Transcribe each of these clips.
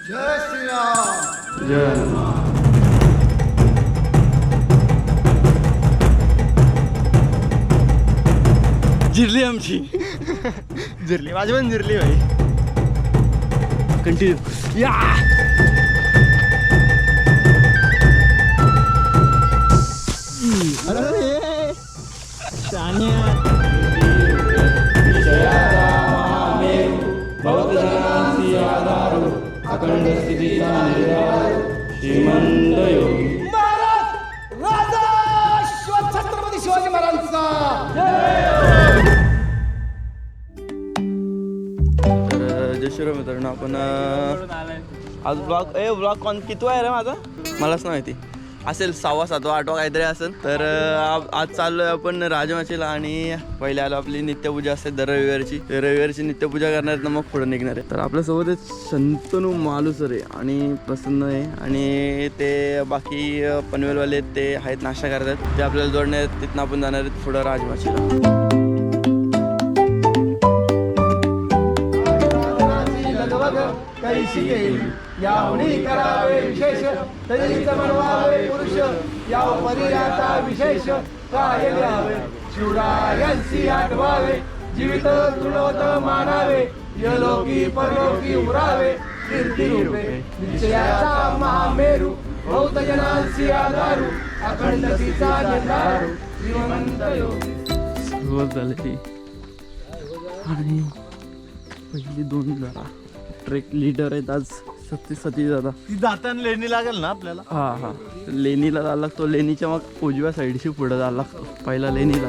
जय श्रीराम। जय हनुमान। जिरली आमची जिरली माझी पण जिरली भाई. कंटिन्यू या. अखंड स्थितीचा निर्धार श्रीमंत योगी राजा छत्रपती शिवाजी महाराजांचा. तर जय श्रीराम मित्रांनो, आपण आज ब्लॉग किती आहे रे माझा मलाच नाही माहिती. असेल 6वा 7वा 8वा काहीतरी असेल. तर आज चाललोय आपण राजमाचीला आणि पहिले आलो आपली नित्यपूजा असते दर रविवारची नित्यपूजा करणार ना, मग पुढे निघणार आहे. तर आपल्यासोबत शंतनू मालुसर आहे आणि प्रसन्न आहे आणि ते बाकी पनवेलवाले ते आहेत, नाश्ता करतात. ते आपल्याला जोडणार आहेत. तिथनं आपण जाणार आहेत पुढं राजमाचीला. कैसी येईल याहुनी करावे विशेष, तरीच बनवावे पुरुष यावरी आता विशेष. काय द्यावे शिवरायांची आठवावे, जीवित तुलवत मानावे, यलोकी परलोकी उरावे. कीर्ती रूपे निश्चयाचा महामेरू, बहुत जनांची आधारू, अखंड तिचा निर्धारू श्रीमंत योगी. सुरुवात झाली आणि पहिली 2 जरा ट्रेक लीडर आहेत आज. सती दादा ती जाताना लेणी लागेल ना आपल्याला. हा लेणीला जायला लागतो. लेणीच्या मग उजव्या साईडशी पुढे जायला लागतो. पहिला लेणीला.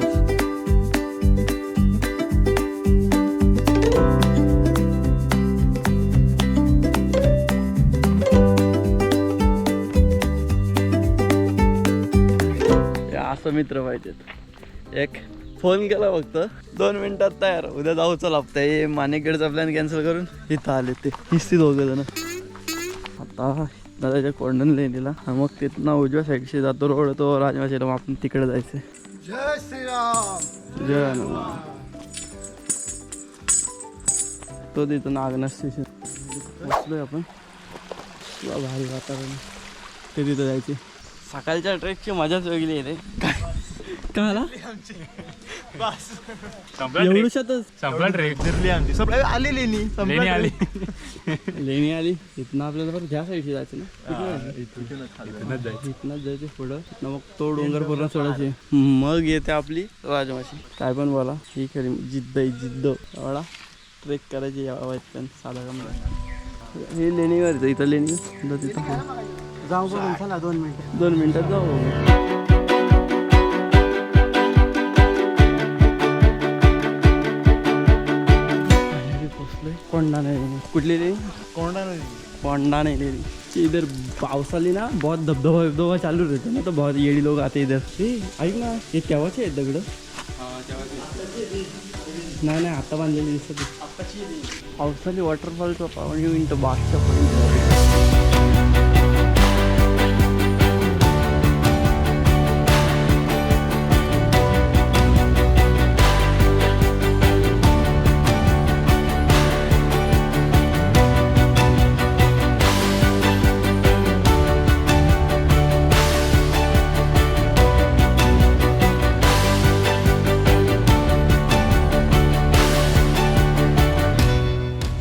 असं मित्र पाहिजेत. एक फोन केला फक्त 2 मिनिटात तयार, उद्या जाऊ चला. हे मानेकडचा प्लॅन कॅन्सल करून इथं आले ते किस्ती 2 जण. आता दादाच्या कोंडण लेणीला, मग तिथनं उजव्या साईडशी जातो रोड तो राजमाचीला. मग आपण तिकडे जायचं. जय श्रीराम. जय हनुमान. तो तिथं नागनाथ स्टेशन पोचलोय आपण. किंवा भारी वातावरण ते तिथं जायचे. सकाळच्या ट्रेकची मजाच वेगळी आहे रे. काय आला एवढ्यातच संपला ट्रेक. जिरली आमची सगळं आली लेणी. लेणी आली. लेणी आली. इथनं आपल्याला बरं ज्या साईडची जायचं ना, इथनंच जायचं पुढं. मग तो डोंगर पूर्ण सोडायचे. मग येते आपली राजमाची. काय पण बोला, ही खरी जिद्द आहे, जिद्द. एवढा ट्रेक करायची यावा पण साधा काम. हे लेणीवर इथं लेणी तिथं जाऊ बघून चला 2 मिनिटं. 2 मिनिटात जाऊ. कोंडा नहीं कुठली लेणी? कोंडा नहीं लेणी. इधर पावसाली ना बहुत धबधबा चालू रहता ना, तो बहुत येड़ी लोग आते इधर. ऐक ना, हे केव्हाचे आहेत दगड? नाही आता बांधलेली दिसत. पावसाली वॉटरफॉलचा पावन येऊन तो बागच्या पर्यंत.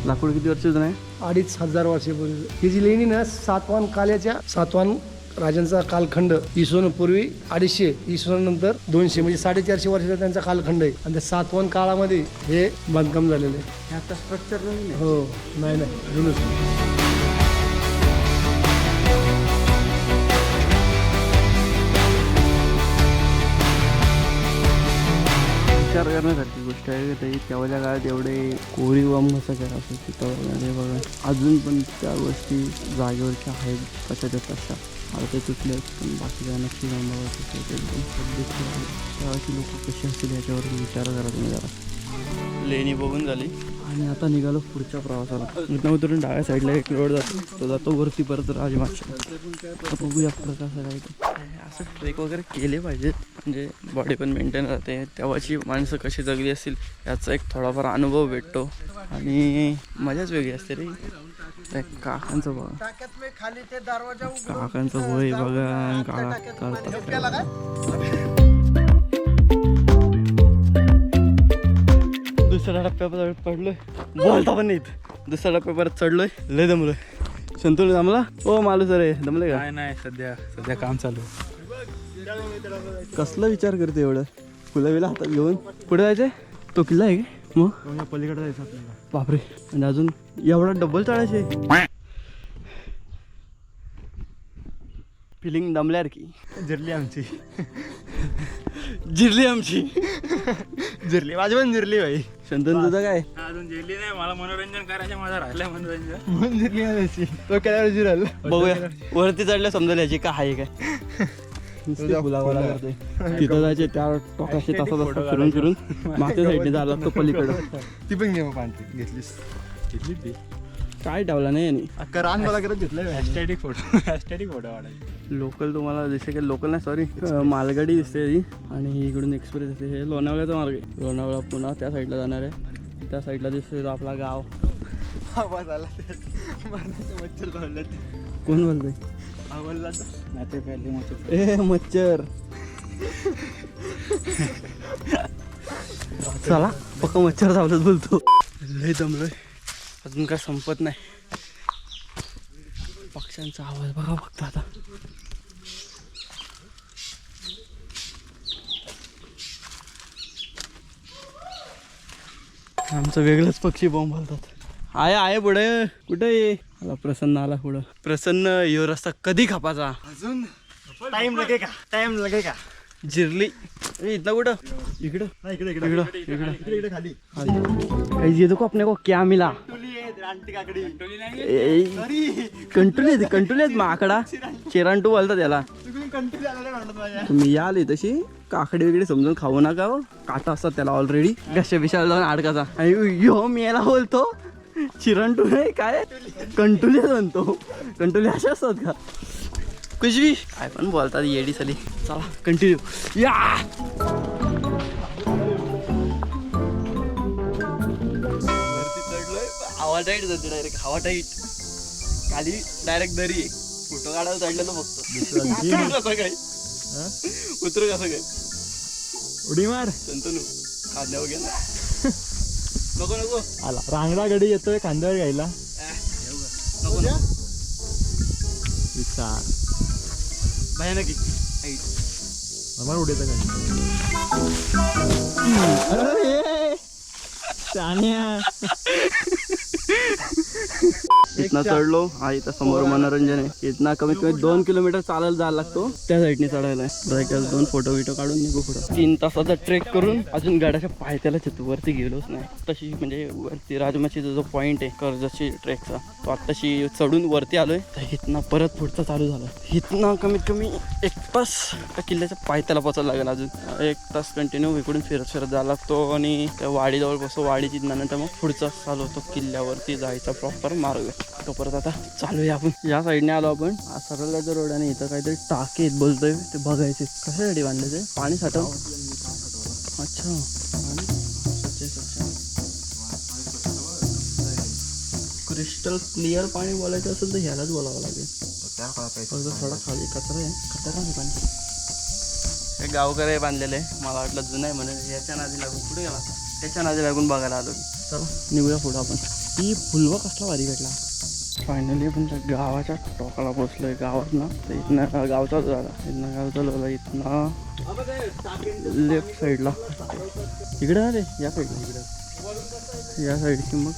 लाकूड किती वर्षाचं नाही? 2500 वर्षापूर्वी. ही जी लेणी ना सातवाहन काल्याच्या, सातवाहन राजांचा कालखंड. इसवी पूर्वी 250, इसवी नंतर 200, म्हणजे 450 वर्षाचा त्यांचा कालखंड आहे. आणि त्या सातवाहन काळामध्ये हे बांधकाम झालेलं आहे. आता स्ट्रक्चर नाही. हो नाही जुनच. विचार करण्यासारखी गोष्ट आहे. तेव्हाच्या काळात एवढे कोरीवम कसं करायचं तिथं बघा. अजून पण त्या गोष्टी जागेवरच्या आहेत कशाच्या तशा. आता ते तुटले आहेत पण बाकीच्या नक्की जाऊन बघायचं. एकदम सध्याची तेव्हाची लोक कशी असतील याच्यावर विचार करा तुम्ही जरा. लेणी बघून झाली आणि आता निघालो पुढच्या प्रवासाला. इथं उतरून डाव्या साईडला एक रोड जातो, तो जातो वरती परत राजमाची. बघूया पुढं कसं काय. असं ट्रेक वगैरे केले पाहिजेत म्हणजे बॉडी पण मेंटेन राहते. तेव्हाची माणसं कशी जगली असतील याचा एक थोडाफार अनुभव भेटतो आणि मजाच वेगळी असते रे. त्या काकांचं बघा, टाक्यात मी खाली ते दरवाजा काकांचं वय बघा, काळा करतात. दुसऱ्या टप्प्यावर पडलोय, बोलता पण नाहीत. दुसऱ्या टप्प्यावर चढलोय, लय दमलोय. संतोष दमला? ओ मालू सर दमले का? नाही सध्या काम चालू. कसला विचार करते एवढं? फुलं बिला हातात घेऊन पुढे जायचंय? तो किल्ला आहे का मग? पलीकडे जायचं आपल्याला. बापरे, आणि अजून एवढा डबल चढायचे. फिलिंग दमल्यार की जिरली आमची. जिरली आमची. जिरली माझी पण जिरली भाई. शंतन तुझं काय? अजून जेवली नाही, मला मनोरंजन करायचं, माझं राहिलंय मनोरंजन. म्हणून जिरली माझी. तो केल्यावर जिरल. बघूया वरती चढल्या समजेल याची का आहे काय. फुलावाला करतोय. तिथं जायचे त्या टोकाशी तसा तसा फिरून फिरून मागच्या साईडने जायला लागतो पलीकडं. ती पण घे पांढरी घेतलीस. काय ठेवला नाही यांनी. अक्का रान मला करत घेतलंय. ॲस्टॅटिक फोटो काढायचे. लोकल तुम्हाला दिसते की लोकल नाही सॉरी मालगाडी दिसते ती, आणि इकडून एक्सप्रेस दिसते. हे लोणावळ्याचा मार्ग आहे. लोणावळा पुन्हा त्या साईडला जाणार आहे. त्या साईडला दिसते आपला गाव. आवाज आला मच्छर चावलं. कोण बोलतोय? आवडला नाते पहिले मग ए मच्छर. चला पक्का मच्छर चावलंच बोलतो. लय दमलोय, अजून काय संपत नाही. पक्ष्यांचा आवाज बघा फक्त आता. आमचं वेगळंच पक्षी बॉम्ब घालतात. आहे पुढे. कुठे ये? आला प्रसन्न, आला पुढं. प्रसन्न यो रस्ता कधी खपाचा? अजून टाइम लगे का जिरली. इथं कुठं? इकडं इकडे इकडं खाली. काही ये को अपने को क्या मिला? कंटुली आहेत माकडा. चिरांटू बोलतात त्याला. तुम्ही याल तशी काकडी वगैरे समजून खाऊ नका हो. काटा असतात त्याला ऑलरेडी. घशा विशाल जाऊन अडकाचा. आणि यो मी याला बोलतो चिरांटू नाही काय कंटुली म्हणतो. कंटुली अशा असतात का? कुशवी काय पण बोलतात येडी साली. चला कंटिन्यू या. वरती चढलोय, हवा टाईट जाते डायरेक्ट. हवा टाईट. खाली डायरेक्ट दरी आहे. फोटो काढायला चढलेलो फक्त. कसं काय उतरू कसं काय? उडी मार. संतनू खांद्यावर गेला. नको नको आला रांगडा गडी येतोय खांद्यावर घ्यायला. नको नको. विचार भयानक आम्हाला उडायचं इथनं चढलो. हा इथं समोर मनोरंजन आहे. इथनं कमीत कमी 2 किलोमीटर चालायला जायला लागतो. त्या साईडने चढायला आहे. 2 फोटो काढून निघू पुढं. 3 तासाचा ट्रेक करून अजून गाड्याच्या पायथ्याला येतो. वरती गेलोच नाही. तशी म्हणजे वरती राजमाचीचा जो पॉईंट आहे कर्जतची ट्रेकचा, तो आत्ताशी चढून वरती आलोय. तर इथनं परत पुढचं चालू झालं. इथनं कमीत कमी 1 तास त्या किल्ल्याच्या पायथ्याला पोचायला लागेल. अजून 1 तास कंटिन्यू इकडून फिरत जायला लागतो. आणि त्या वाडीजवळ बसतो. वाडीची नंतर मग पुढचा चालू होतो किल्ल्यावरती जायचा प्रॉपर मार्ग. तो परत आता चालू आहे. आपण या साईडने आलो. आपण सरळचा रोड आणि इथं काहीतरी टाके आहेत बोलतोय. ते बघायचे कशासाठी बांधले ते. पाणी साठव. अच्छा क्रिस्टल क्लिअर पाणी बोलायचं असेल तर ह्यालाच बोलावं लागेल. थोडा खाली कचरा आहे. खतरनाक पाणी. हे गावकरी बांधलेलं आहे. मला वाटलं जुनं आहे म्हणून. याच्या नादी लागून पुढे गेला. त्याच्या नादी लागून बघायला आलो. चला निघूया पुढं आपण. ती फुलवा कसला भारी भेटला. फायनली पण त्या गावाच्या टोकाला पोचलोय. गावात ना इथनं गाव चालू झाला. इथनं गाव चालू झाला. इथनं लेफ्ट साईडला इकडे आले. या साईडला या साईडची मग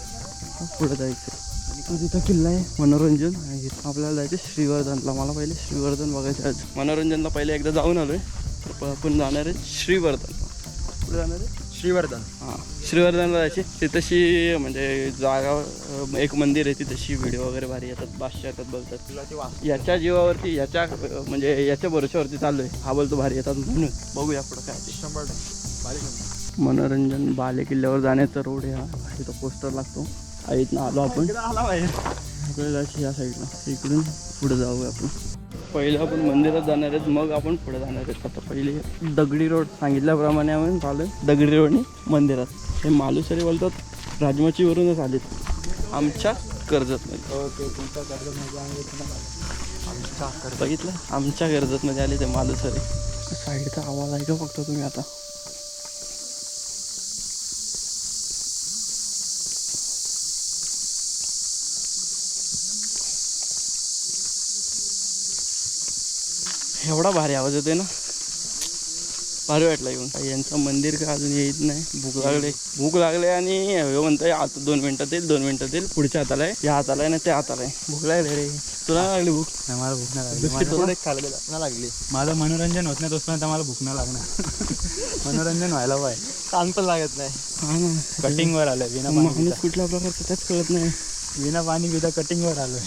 पुढे जायचं. तिथं किल्ला आहे मनोरंजन. आणि इथं आपल्याला जायचं श्रीवर्धनला. मला पहिले श्रीवर्धन बघायचं आज. मनोरंजनला पहिले एकदा जाऊन आलोय. तर आपण जाणार आहे श्रीवर्धनला. पुढे जाणार आहे श्रीवर्धन. हां श्रीवर्धनला जायची. तिथंशी म्हणजे जागा एक मंदिर आहे. तिथंशी व्हिडिओ वगैरे भारी येतात. बादशाह येतात बोलतात. याच्या जीवावरती याच्या म्हणजे याच्या भरोश्यावरती चालू आहे. हा बोलतो भारी येतात म्हणून. बघूया पुढं काय ते. 100% मनोरंजन बाले किल्ल्यावर जाण्याचा रोड आहे. हा तिथं पोस्टर लागतो. इथनं आलो आपण. आला बाहेर. इकडे जायची या साईडला. इकडून पुढे जाऊया आपण. पहिले आपण मंदिरात जाणार आहेत, मग आपण पुढे जाणार आहेत. आता पहिले दगडी रोड सांगितल्याप्रमाणे आपण चालू दगडी रोडने मंदिरात. हे मालुसरी बोलतात राजमाचीवरूनच आलेत. आमच्या कर्जतमध्ये. ओके तुमचा कर्ज म्हणजे आम्ही बघितलं आमच्या कर्जतमध्ये आले ते मालुसरे. साईडचा आवाज ऐका फक्त तुम्ही आता. एवढा भारी आवाज येतोय ना, भारी वाटला येऊन. यांचं मंदिर का अजून येत नाही. भूक लागले आणि हे म्हणतोय आता 2 मिनिटात येईल 2 मिनिटात येईल. पुढच्या हाताला आहे, या हाताला आहे ना त्या हाताला आहे. भूक लागली रे. तुला नाही लागली भूक? नाही मला भूक नाही बिस्किट लागली. खाल्लेलं नाही लागली. माझं मनोरंजन होत नाही तोपर्यंत मला भूक नाही लागणार. मनोरंजन व्हायला पाहिजे. ताण पण लागत नाही. हा ना, कटिंगवर आलं बिना माणूस कुठल्या प्रकारचं त्याच कळत नाही. बिना पाणी पिता कटिंगवर आलोय.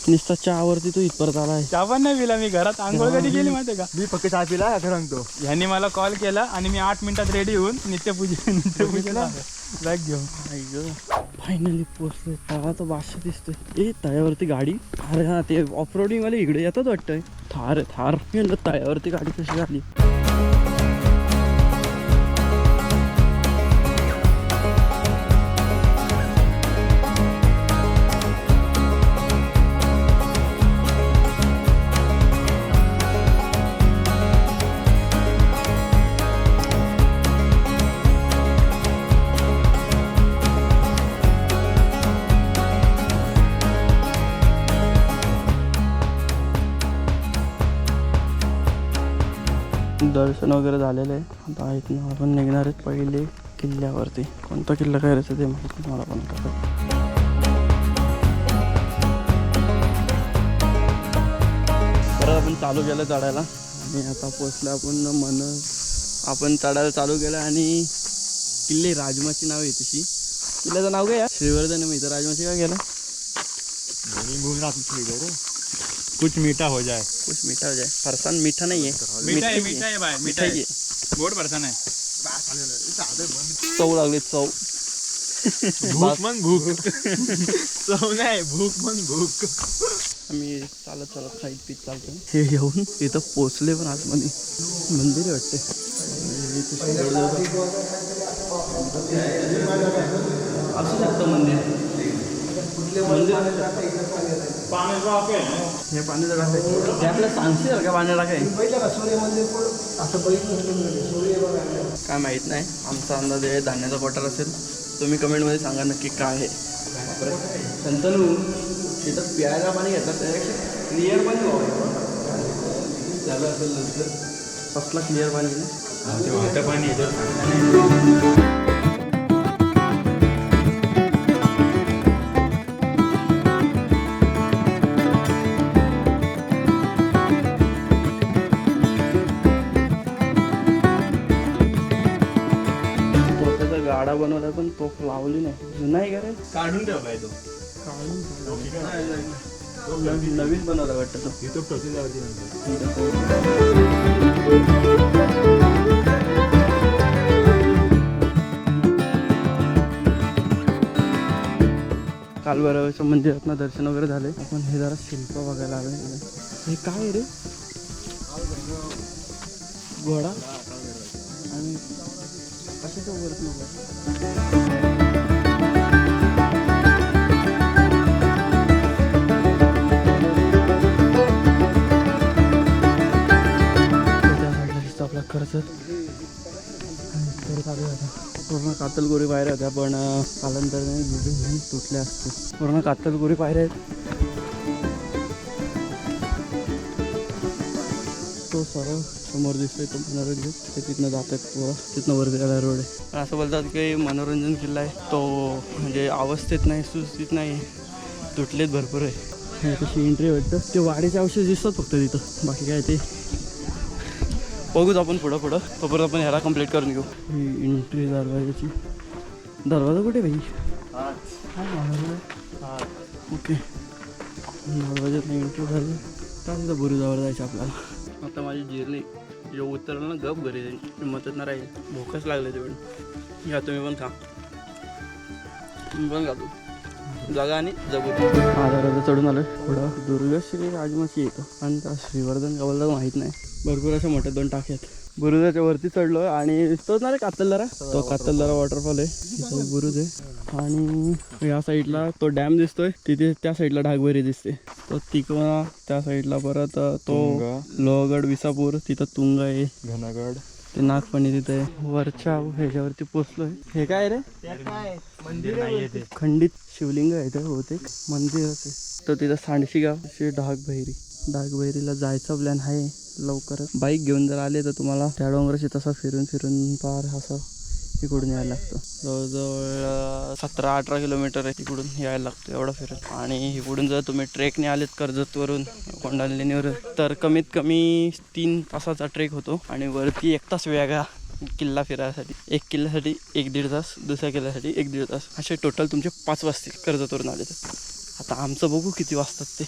नुसता चहावरती तू इथपर्यंत आलाय. चहा पण नाही पिला मी. घरात आंघोळ कधी केली माहिती का? मी फक्त चहा पिला सांगतो. यांनी मला कॉल केला आणि मी 8 मिनिटात रेडी होऊन नित्यपूजेला बॅग घेऊन फायनली पोहोचलोय. तळाचा बादशा दिसतोय. ए तळ्यावरती गाडी. अरे हा ते ऑफ रोडिंग वाले इकडे येतात वाटतंय. थार थार तळ्यावरती गाडी कशी आली. दर्शन वगैरे झालेलं आहे. आता इथून आपण निघणार आहेत पहिले किल्ल्यावरती. कोणता किल्ला काय राहायचं ते माहिती नाही मला पण. परत आपण चालू केलं चढायला आणि आता पोचलं आपण चढायला चालू केलं. आणि किल्ले राजमाची नाव आहे तशी. किल्ल्याचं नाव काय आहे? श्रीवर्धन आहे. इथं राजमाची काय केलं? कुछ मीठा हो जाए. कुछ मीठा हो जाए. फरसान मीठा नाही आहे. मीठा आहे बाय. मीठा आहे. गोड फरसान आहे. चव लागली चव. भूक मग भूक. चव नाही भूक मग भूक. आम्ही चालत खाईत पीत चालतो. हे येऊन इथं पोचले पण आतमध्ये मंदिर वाटते. असू शकतं मंदिर. हे पाणी टाकायचं ते आपल्याला सांगशील का पाणी टाकाय? काय माहीत नाही. आमचा अंदाज आहे धान्याचा कोठार असेल. तुम्ही कमेंटमध्ये सांगा नक्की काय आहे. शंतनू तिथं प्यायला पाणी घेतात त्यापेक्षा क्लिअर पाणी व्हावं झालं असेल नंतर. कसला क्लिअर पाणी वाहतं पाणी येतं. गाडा बनवला पण तोफ लावली नाही. जुना आहे का रे? काढून ठेवलाय तो. नवीन बनवला वाटतं तो. कालभैरवाच्या मंदिरात दर्शन वगैरे झाले. आपण हे जरा शिल्प बघायला आलो. हे काय आहे रे? घोडा आणि कशाच्या वरती आपला कर्जत. पूर्ण कातलगोरी पायऱ्या होत्या पण कालांतराने तुटल्या असते. पूर्ण कातलगोरी पायऱ्या आहेत. तो सरळ समोर दिसतोय तो मनोरंजन. ते तिथनं जात आहेत पोरं. तिथनं वर जायला रोड आहे. असं बोलतात की मनोरंजन किल्ला आहे तो म्हणजे अवस्थेत नाही, सुस्थित नाही, तुटलेत भरपूर आहे. तशी एंट्री वाटतं. ते वाड्याचे अवशेष दिसतात फक्त तिथं. बाकी काय ते बघूच आपण पुढं तोपर्यंत आपण ह्याला कंप्लीट करून घेऊ. ही एंट्री दरवाजाची. दरवाजा कुठे भाई? ओके दरवाजात एंट्री झाली. त्यानंतर बुरुजावर जायचं आपल्याला. आता माझी जिरली जो उतरलं ना गप घरी जाईल. हिंमतच ना राहील. भूकच लागले तेवढी. या तुम्ही पण खा. तुम्ही पण खा. तू जागा आणि जगू. हा दरवाजा चढून आलोय. पुढं दुर्गश्री राजमाची येतं आणि त्या श्रीवर्धन गावाला माहीत नाही. भरपूर अशा मोठ्या 2 टाक्या आहेत. बुरुजाच्या वरती चढलो आणि तोच ना रे कातलदरा, तो कातलदरा वॉटरफॉल आहे, तिथे बुरुज आहे. आणि या साईडला तो डॅम दिसतोय, तिथे त्या साईडला ढागभरी दिसते. तो तिकोना त्या साईडला, परत तो लोहगड विसापूर, तिथं तुंगा आहे, घनगड, ते नागपणी तिथे आहे. वरच्या ह्याच्यावरती पोचलोय. हे काय रे? खंडित शिवलिंग आहे ते बहुतेक, मंदिरच आहे. तर तिथं सांडशी गाव, डागबैरीला जायचा प्लॅन आहे लवकरच. बाईक घेऊन जर आले तर तुम्हाला त्या डोंगराशी तसा फिरून पार असं इकडून यायला लागतं. जवळजवळ 17-18 किलोमीटर आहे तिकडून यायला लागतं एवढं फिरून. आणि इकडून जर तुम्ही ट्रेकने आलेत कर्जतवरून कोंडालेणीवर तर कमीत कमी 3 तासाचा ट्रेक होतो. आणि वरती 1 तास वेगळा किल्ला फिरायसाठी, 1 किल्ल्यासाठी 1-1.5 तास, दुसऱ्या किल्ल्यासाठी 1-1.5 तास, असे टोटल तुमचे 5 वाजतील कर्जतवरून आले तर. आता आमचं बघू किती वाजतात ते.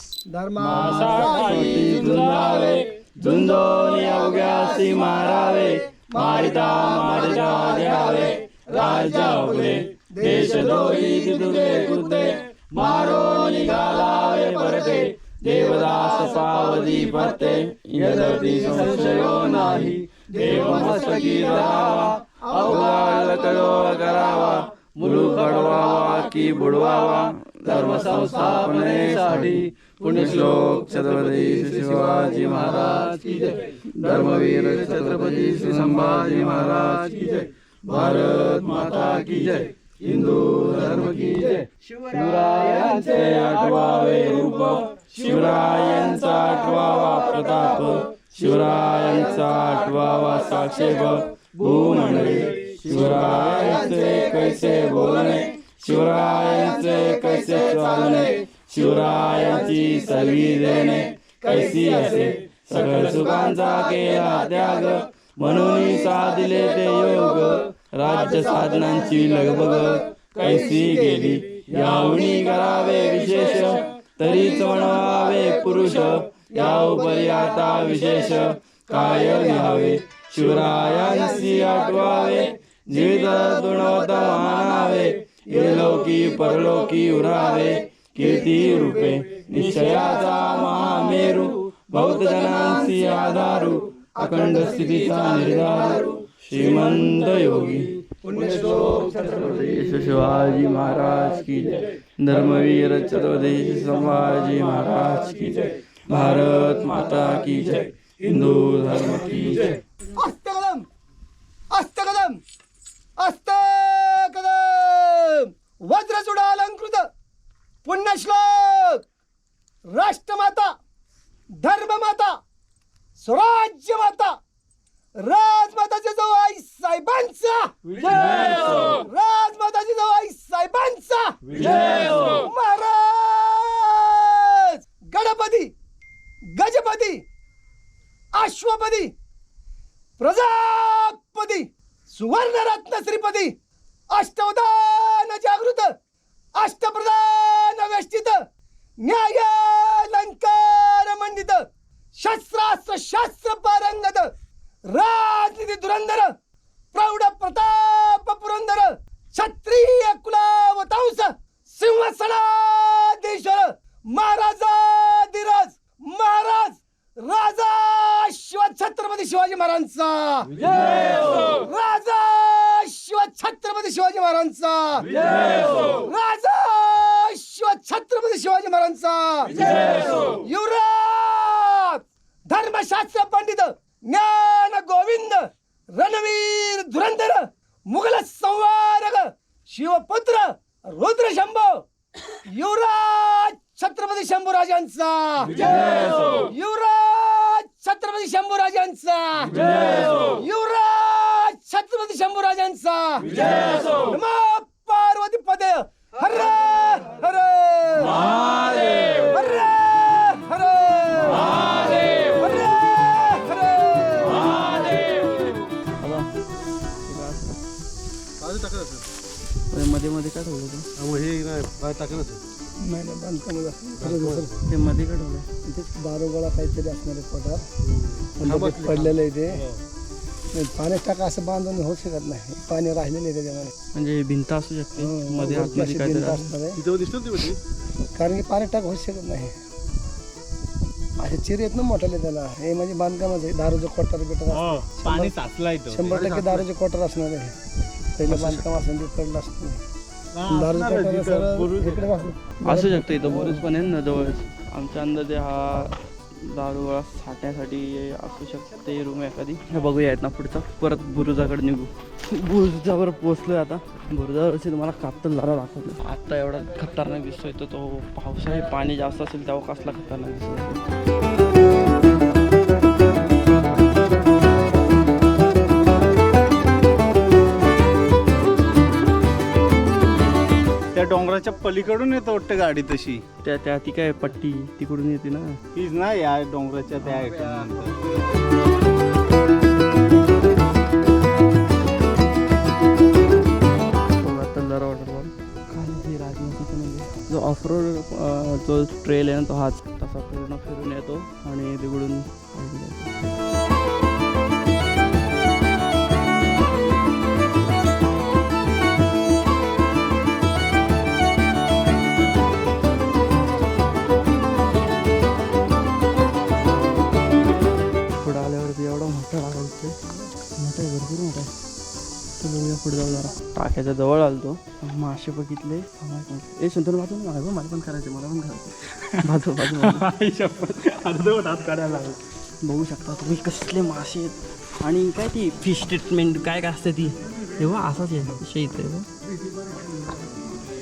झुंजोनी अवघ्यासी मारावे, मारिता मारिता घ्यावे, राजा उभे देश दोही तुझे कुर्ते, मारो निघालावे परते, देवदास सावधी परते, यदती संशयो नाही, देव मस्तकी धरावा, अवघाल कलोळ करावा, मुलूक अडवावा की बुडवावा, धर्म संस्थापनेसाठी पुण्यश्लोक छत्रपती श्री शिवाजी महाराज की जय, धर्मवीर छत्रपती श्री संभाजी महाराज की जय, भारत माता की जय, हिंदू धर्म की जय. शिवरायांचे आठवावे रूप, शिवरायांचा आठवावा प्रताप, शिवरायांचा आठवावा साक्षेप भूमंडळी, शिवरायांचे कैसे बोलणे, शिवरायांचे कैसे चालणे, शिवरायांची सलगी देणे कैसी असे, सकळ सुखांचा केला त्याग, म्हणून साधिले ते योग, राज्य साधनांची लगबग कैसी गेली, यावणी करावे विशेष, तरीच म्हणवावे पुरुष, या उपरी आता विशेष काय घ्यावे, शिवरायांशी आठवावे, जीवित गुणवत मानावे, इहलोकी परलोकी उरावे, कीर्ती रूपे निश्चयाचा महामेरू, बौद्ध जनांची आधारू, अखंड स्थितीचा निर्धारू, श्रीमंत योगी, पुण्यश्लोक छत्रपती शिवाजी महाराज की जय, धर्मवीर छत्रपती संभाजी महाराज की जय, भारत माता की जय, हिंदू धर्म की जय. अस्तकदम अस्तकदम अस्तकदम, वज्रचूडालंकृत पुण्यश्लोक, राष्ट्रमाता, धर्ममाता, स्वराज्यमाता, राजमाताच्या जवळ आई साहेबांचा विजय, राजमाताच्या जवळ आई साहेबांचा विजय, महाराज गणपती, गजपती, अश्वपती, प्रजापती, सुवर्णरत्न श्रीपती, अष्टवदान जागृत, अष्टप्रधान वेष्टित, न्यायालंकार मंडित, शस्त्रास्त्र शास्त्र पारंगत, राजनीती धुरंधर, प्रौढ प्रताप पुरंदर, क्षत्रिय कुलावतांस, सिंहासनाधीश्वर, महाराजाधिराज, महाराज राजा छत्रपती शिवाजी महाराजांचा राजा छत्रपती शिवाजी महाराजांचा राजा छत्रपती शिवाजी महाराजांचा युवराज, धर्मशास्त्र पंडित, ज्ञान गोविंद, रणवीर धुरंधर, मुघल संवारक, शिवपुत्र, रुद्र शंभो, युवराज छत्रपती शंभूराजांचा युवराज छत्रपती शंभूराजांचा युवराज छत्रपती शंभूराजांचा नमः पार्वती पदे हर हर महादेव, हर हर महादेव, हर हर महादेव. मध्ये मध्ये काय ठेवलं होतं? नाही बांधकाम ते मध्ये काय ठेवलं? इथे दारोगोळा काहीतरी असणार आहे पोटात, पडलेलं आहे ते. पाण्यात टाका असं बांधून होऊ शकत नाही, पाणी राहिलेलं आहे त्याच्यामध्ये. म्हणजे भिंत असू शकते मध्ये आतमध्ये अशी काहीतरी भिंत असणार आहे, कारण की पाण्यात टाका होऊ शकत नाही. असे चिरे आहेत ना मोठाले त्याला. हे म्हणजे बांधकामच आहे. दारूचं क्वार्टर बिटर पाणी साचलाय तो. 100% दारूचे क्वार्टर असणार आहे. पहिलं बांधकाम असं ते पडलं असतं. दारूचं क्वार्टर सर इकडे असू शकतं इथं बुरुज पण आहे ना जवळच. आमच्या अंदाजे हा दारू साठण्यासाठी असू शकते रूम एखादी. हे बघूया आहेत ना पुढचा. परत बुरुजाकडे निघू. बुरुजावर पोचलोय आता. बुरुजावरची तुम्हाला कापतल जरा दाखवतो. आत्ता एवढा खतरनाक दिसतोय तो पावसाळी पाणी जास्त असेल तेव्हा कसला खतरनाक दिसतोय. त्या डोंगराच्या पलीकडून येतो वाटतं गाडी तशी. त्या ती काय पट्टी तिकडून येते ना. तीच ना या डोंगराच्या त्या आयटम. जो ऑफरोड जो ट्रेल आहे ना तो हाच तसा पूर्ण फिरून येतो आणि तिकडून पुढे आल्यावरती एवढा मोठा लागायचं. मोठा आहे, भरपूर मोठा आहे. बघूया पुढे जाऊ जरा. टाक्याच्या जवळ आलतो. मासे बघितले. ए शंतर बाजू मला पण करायचं. मला पण करायचं. बाजू हात काढायला लागला. बघू शकता तुम्ही कसले मासे आहेत. आणि काय ती फिश ट्रीटमेंट काय असते ती तेव्हा असाच आहे विषय इथे.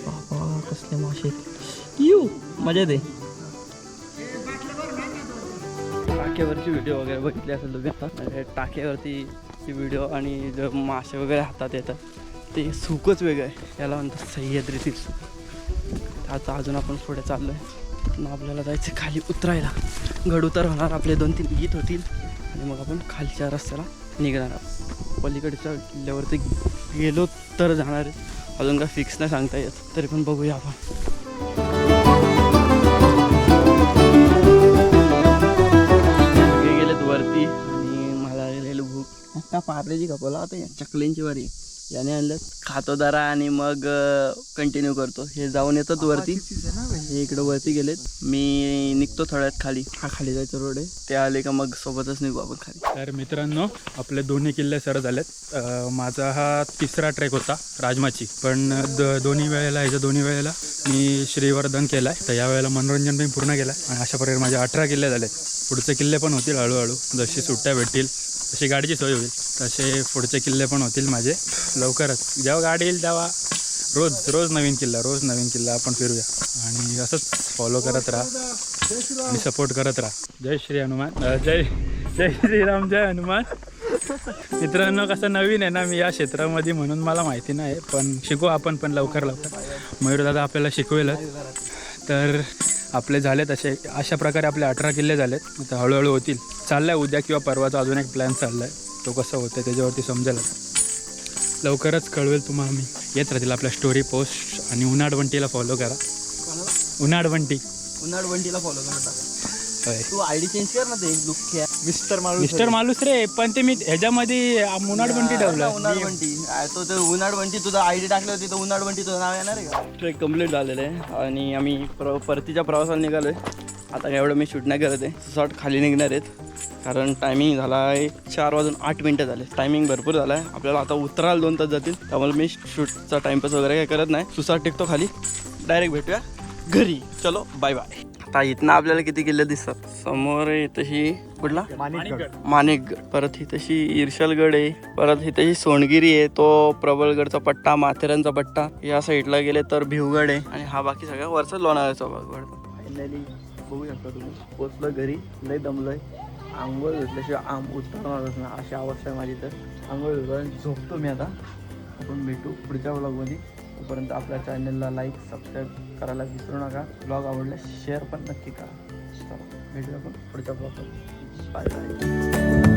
बाबा कसले मासे आहेत. यू मजा येते. टाक्यावरची व्हिडिओ वगैरे बघितली असेल तुम्ही आता. टाक्यावरती व्हिडिओ आणि जे मासे वगैरे हातात येतात ते सुकच वेगळं आहे. याला म्हणतात सह्याद्रीतील सुक. त्याचा अजून आपण पुढे चाललो आहे. मग आपल्याला जायचं खाली उतरायला. गड उतर होणार. आपले 2-3 गीत होतील आणि मग आपण खालच्या रस्त्याला निघणार आहोत. पलीकडच्या किल्ल्यावरती गेलो तर जाणार आहे. अजून काय फिक्स नाही सांगता येत. तरी पण बघूया आपण. वरती आणि मला गेलेलं भूक. आता पार्लेजी खपवला आता चकलींची वारी याने आणलं. खातो जरा आणि मग कंटिन्यू करतो. हे जाऊन येतात वरती. हे इकडं वरती गेलेत. मी निघतो थोड्यात खाली. हा खाली जायचं रोड आहे. ते आले का मग सोबतच निघू आपण खाली. तर मित्रांनो आपले दोन्ही किल्ले सर झालेत. माझा हा 3रा ट्रेक होता राजमाची. पण दोन्ही वेळेला मी श्रीवर्धन केलाय. तर या वेळेला मनोरंजन पण पूर्ण केलं आणि अशा प्रकारे माझे 18 किल्ले झालेत. पुढचे किल्ले पण होतील हळूहळू. जशी सुट्ट्या भेटतील तशी गाडीची सोय होईल तसे पुढचे किल्ले पण होतील माझे लवकरच. जेव्हा गाडी येईल तेव्हा रोज नवीन किल्ला आपण फिरूया. आणि असंच फॉलो करत राहा आणि सपोर्ट करत राहा. जय श्री हनुमान. जय श्रीराम. जय हनुमान. मित्रांनो कसं नवीन आहे ना मी या क्षेत्रामध्ये म्हणून मला माहिती नाही. पण शिकू आपण पण लवकर. मयूरदादा आपल्याला शिकवेलच. तर आपले झालेत अशा प्रकारे आपले 18 किल्ले झालेत. आता हळूहळू होतील. चाललं आहे उद्या किंवा परवाचा अजून एक प्लॅन चालला आहे. तो कसं होतं त्याच्यावरती समजेल. लवकरच कळवेल तुम्हाला मी. येत राहतील आपल्या स्टोरी पोस्ट. आणि उन्हाळवंटीला फॉलो करा. उन्हाळवंटीला फॉलो करा. तू आयडी चेंज कर ना. ते दुःख्या मिस्टर मालूस रे. पण ते मी ह्याच्यामध्ये उन्हाळवंटी ठेवलं. उन्हाळवंटी तो ते उन्हाळवंटी तुझा आयडी टाकलं होती तर उन्हाळवंटी तुझं नाव येणार आहे का. ट्रेक कम्प्लीट झालेलं आहे आणि आम्ही परतीच्या प्रवासाला निघालोय. आता एवढं मी शूट नाही करत आहे. सुसाट खाली निघणार आहेत. कारण टायमिंग झाला आहे 4:08 झाले. टायमिंग भरपूर झाला आहे. आपल्याला आता उतरायला 2 तास जातील. त्यामुळे मी शूटचा टाइमपास वगैरे काही करत नाही. सुसाट टेकतो खाली. डायरेक्ट भेटूया घरी. चलो बाय बाय. आता इथनं आपल्याला किती किल्ले दिसतात. समोर आहे तशी कुठला माणिकगड. परत ही तशी इर्शलगड आहे. परत ही तशी सोनगिरी आहे. तो प्रबळगडचा पट्टा, माथेरानचा पट्टा. या साईडला गेले तर भिवगड आहे. आणि हा बाकी सगळ्या वरचा लोणावळ्याचा भाग. फायनली बघू शकता तुम्ही पोचलो घरी. लय दमलोय. आंघोळ घेतल्याशिवाय उतरणारच ना अशी अवस्था आहे माझी. तर आंघोळ घेऊन झोपतो मी आता. आपण भेटू पुढच्या व्लॉगमध्ये. तोपर्यंत आपल्या चॅनलला लाईक सबस्क्राईब करायला विसरू नका. ब्लॉग आवडल्यास शेअर पण नक्की करा. चला भेटूया आपण पुढच्या ब्लॉगमध्ये. Bye bye.